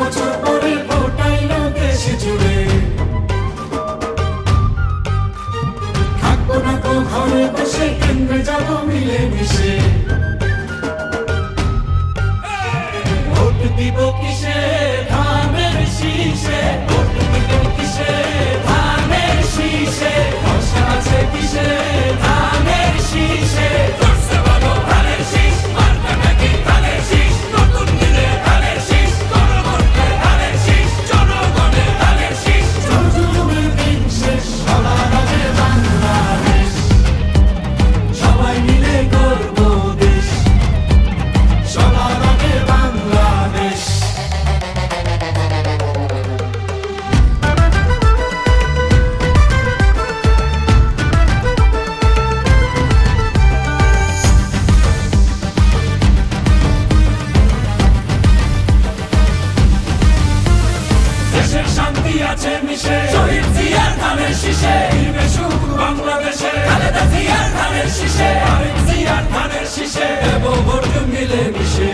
বছর পরে ভোটাইল দেশ জুড়ে। থাকবো না তো ঘরে বসে, কেন্দ্রে যাব মিলে মিশে। ভোট দিব কিসে, ধানের শীষে। ভোট দিব কিসে, ধানের শীষে। ভরসা আছে কিসে, ধানের শীষে। জোরসে বলো ধানের শীষ, মার্কা নাকি ধানের শীষ। নতুন দিনে ধানের শীষ, গণভোটে ধানের শীষ। জনগণের ধানের শীষ। জুলুমের দিন শেষ, সবার আগে বাংলাদেশ। সবাই মিলে গর্ব দেশ, সবার আগে বাংলাদেশ। দেশের শান্তি আছে মিশে, শহীদ জিয়ার ধানের শীষে। ফিরবে সুখ বাংলাদেশে, খালেদা জিয়ার ধানের শীষে। আরেক জিয়ার ধানের শীষে, দেব ভোট মিলে মিশে।